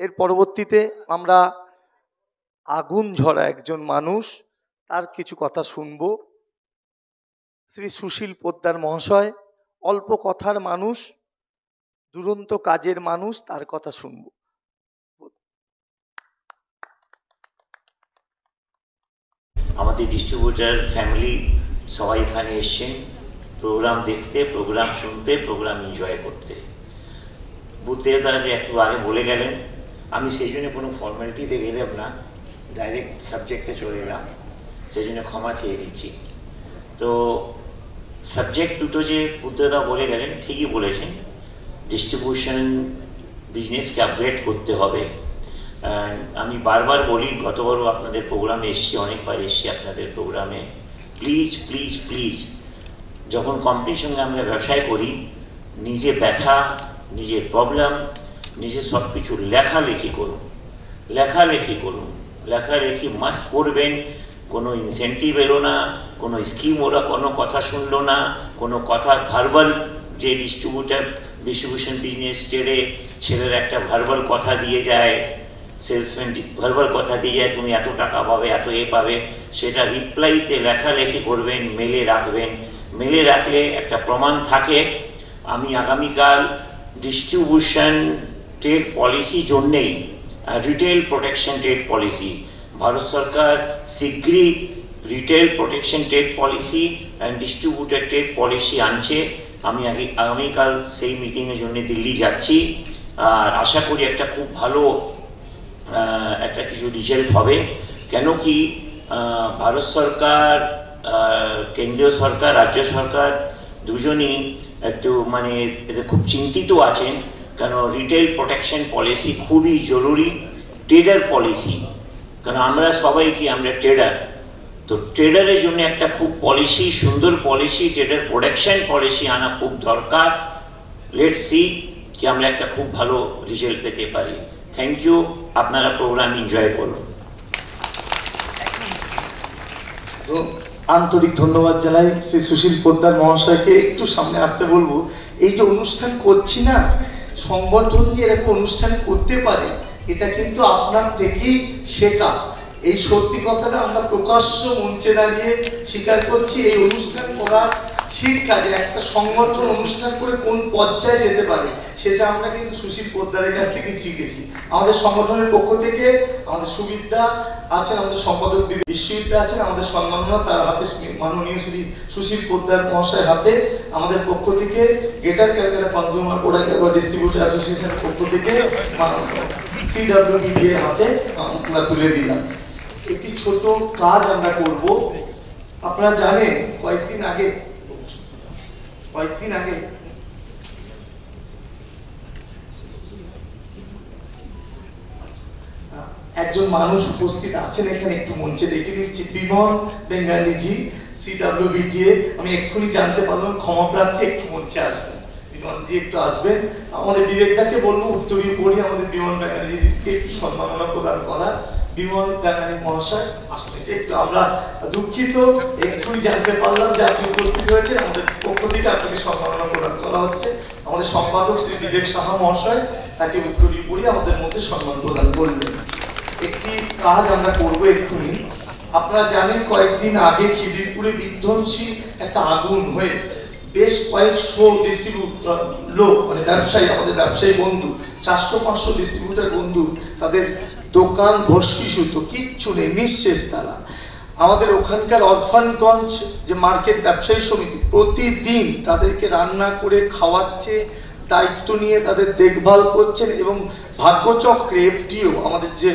এর পরবর্তীতে আমরা আগুন ঝরা একজন মানুষ, তার কিছু কথা শুনব। শ্রী সুশীল পোদ্দার মহাশয়, অল্প কথার মানুষ, দুরন্ত কাজের মানুষ, তার কথা শুনব। আমাদের ডিস্ট্রিবিউটার ফ্যামিলি সবাই এখানে এসছেন প্রোগ্রাম দেখতে, প্রোগ্রাম শুনতে, প্রোগ্রাম এনজয় করতে। বুদ্ধদেবদা যে একটু আগে বলে গেলেন, আমি সেই জন্য কোনো ফর্মালিটিতে গেলাম না, ডাইরেক্ট সাবজেক্টে চলে এলাম, সেই জন্য ক্ষমা চেয়ে নিচ্ছি। তো সাবজেক্ট দুটো যে বুদ্ধদেবদা বলে গেলেন ঠিকই বলেছেন, ডিস্ট্রিবিউশন বিজনেসকে আপগ্রেড করতে হবে। আমি বারবার বলি, গতবারও আপনাদের প্রোগ্রামে এসেছি, অনেকবার এসেছি আপনাদের প্রোগ্রামে, প্লিজ প্লিজ প্লিজ যখন কোম্পানির সঙ্গে আমরা ব্যবসায় করি, নিজে ব্যথা, নিজের প্রবলেম, নিজে সব কিছু লেখালেখি করুন, লেখালেখি করুন, লেখালেখি মাস্ট করবেন। কোনো ইনসেন্টিভ এলো না, কোনো স্কিম ওরা কোনো কথা শুনলো না, কোনো কথা ভার্বাল, যে ডিস্ট্রিবিউশন বিজনেস ছেলের একটা ভার্বাল কথা দিয়ে যায়, সেলসম্যান ভার্বাল কথা দিয়ে যায়, তুমি এত টাকা পাবে, এত পাবে, সেটা রিপ্লাইতে লেখালেখি করবেন, মেলে রাখবেন। মেলে রাখলে একটা প্রমাণ থাকে। আমি আগামীকাল ডিস্ট্রিবিউশন ট্রেড পলিসি জন্যেই, রিটেল প্রোটেকশন ট্রেড পলিসি, ভারত সরকার শীঘ্রই retail protection trade policy and distributor trade policy আনছে। আমি আগামীকাল সেই মিটিংয়ের জন্য দিল্লি যাচ্ছি, আর আশা করি একটা খুব ভালো একটা কিছু রেজাল্ট হবে। কেন কি ভারত সরকার, কেন্দ্রীয় সরকার, রাজ্য সরকার দুজনই একটু মানে খুব চিন্তিত আছেন, কারণ রিটেল প্রোটেকশন পলিসি খুবই জরুরি। ট্রেডার পলিসি, কারণ আমরা সবাই কি আমরা ট্রেডার, তো ট্রেডারের জন্য একটা খুব পলিসি, সুন্দর পলিসি, ট্রেডার প্রোটেকশন পলিসি আনা খুব দরকার। লেটস সি কি আমরা একটা খুব ভালো রেজাল্ট পেতে পারি। থ্যাংক ইউ, আপনারা প্রোগ্রাম এনজয় করুন। তো আন্তরিক ধন্যবাদ জানাই শ্রী সুশীল পোদ্দার মহাশয়কে। একটু সামনে আসতে বলবো। এই যে অনুষ্ঠান করছি না, সংগঠন যে এরকম অনুষ্ঠান করতে পারে, এটা কিন্তু আপনার থেকেই শেখা। এই সত্যি কথাটা আমরা প্রকাশ্য মঞ্চে দাঁড়িয়ে স্বীকার করছি। এই অনুষ্ঠান করার শিক্ষা, যে একটা সংগঠন অনুষ্ঠান করে কোন পর্যায়ে যেতে পারে, সেটা আমরা কিন্তু সুশীল পোদ্দারের কাছ থেকে শিখেছি। আমাদের সংগঠনের পক্ষ থেকে আমাদের সুবিধা আছেন, আমাদের সম্পাদক বিশ্ববিদ্যা আছেন, আমাদের সম্মাননা তার হাতে, মাননীয় শ্রী সুশীল পোদ্দার মহাশয়ের হাতে আমাদের পক্ষ থেকে, greater Calcutta consumer product distributor অ্যাসোসিয়েশনের পক্ষ থেকে CWBD এর হাতে আমরা তুলে দিলাম। একটি ছোট কাজ আমরা করব। আপনারা জানেন কয়েকদিন আগে একজন মানুষ উপস্থিত আছেন এখানে, একটু মঞ্চে দেখে নিচ্ছি, বিমল বেঙ্গালিজি, CWBD। আমি এক্ষুনি জানতে পারলাম, ক্ষমা প্রার্থী, একটু মঞ্চে আসবেন। বিমলজি একটু আসবেন। আমাদের বিবেকদাকে বলবো উত্তরীয় পড়ি আমাদের বিমল বেঙ্গালিজিকে একটু সম্মাননা প্রদান করা। বিমল বেঙ্গালি মহাশয় আসলে একটু আমরা দুঃখিত, এক্ষুনি জানতে পারলাম যে আপনি উপস্থিত হয়েছেন। আমাদের পক্ষ থেকে আপনাকে সম্মাননা প্রদান করা হচ্ছে। আমাদের সম্পাদক শ্রী বিবেক সাহা মহাশয় তাকে উত্তরীয় পড়ি আমাদের মধ্যে সম্মান প্রদান করলেন। একটি কাজ আমরা করবো এক্ষুনি। আপনারা জানেন কয়েকদিন আগে খিদিরপুরে বিধ্বংসী একটা আগুন হয়ে বেশ কয়েকশো ডিস্ট্রিবিউটর লোক, মানে ব্যবসায়ী, আমাদের ব্যবসায়ী বন্ধু, 400-500 ডিস্ট্রিবিউটার বন্ধু, তাদের দোকান ভস্মীভূত, কিচ্ছু নেই, নিঃশেষ তারা। আমাদের ওখানকার অরফানগঞ্জ যে মার্কেট ব্যবসায়ী সমিতি প্রতিদিন তাদেরকে রান্না করে খাওয়াচ্ছে, দায়িত্ব নিয়ে তাদের দেখভাল করছেন। এবং ভাগ্যচক্রে FTO, আমাদের যে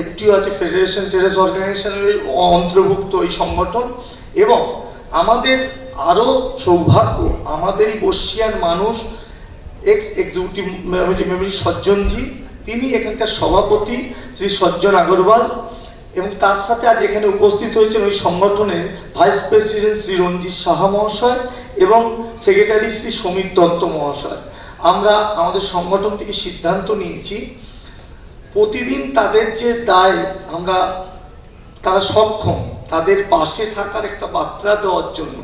FTO আছে, ফেডারেশন ট্রেডার্স অর্গানাইজেশনের অন্তর্ভুক্ত এই সংগঠন। এবং আমাদের আরও সৌভাগ্য, আমাদেরই বর্ষিয়ান মানুষ, এক্সিকিউটিভ মেমরি সজ্জনজি, তিনি এখানকার সভাপতি শ্রী সজ্জন আগরওয়াল, এবং তার সাথে আজ এখানে উপস্থিত হয়েছেন ওই সংগঠনের ভাইস প্রেসিডেন্ট শ্রী রঞ্জিত সাহা মহাশয় এবং সেক্রেটারি শ্রী সমীর দত্ত মহাশয়। আমরা আমাদের সংগঠন থেকে সিদ্ধান্ত নিয়েছি, প্রতিদিন তাদের যে দায়, তারা সক্ষম তাদের পাশে থাকার একটা বার্তা দেওয়ার জন্য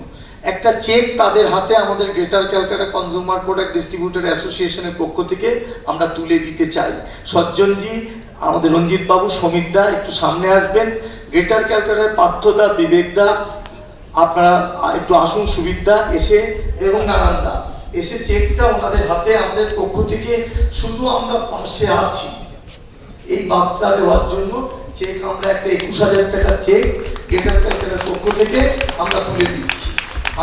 একটা চেক তাদের হাতে আমাদের greater Calcutta consumer product distributor অ্যাসোসিয়েশনের পক্ষ থেকে আমরা তুলে দিতে চাই। সজ্জনজি, আমাদের রঞ্জিত বাবু, সমীর দা একটু সামনে আসবেন। গ্রেটার ক্যালকাটার পার্থদা, বিবেকদা, আপনারা একটু আসুন, সুবিধা এসে, এবং নারায়ণদা এসে চেকটা ওনাদের হাতে আমাদের পক্ষ থেকে, শুধু আমরা পাশে আছি এই বার্তা দেওয়ার জন্য চেক আমরা একটা 21,000 টাকা চেক গ্রেটার ক্যালকাটার পক্ষ থেকে আমরা তুলে দিচ্ছি।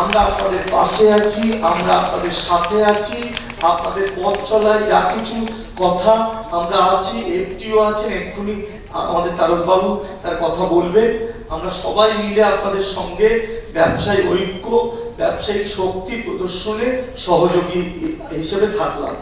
আমরা আপনাদের পাশে আছি, আমরা আপনাদের সাথে আছি, আপনাদের পথ চলায় যা কিছু কথা আমরা আছি। এফটিও আছেন, এক্ষুনি আমাদের তারকবাবু তার কথা বলবেন। আমরা সবাই মিলে আপনাদের সঙ্গে ব্যবসায়ী ঐক্য, ব্যবসায়িক শক্তি প্রদর্শনে সহযোগী হিসেবে থাকলাম।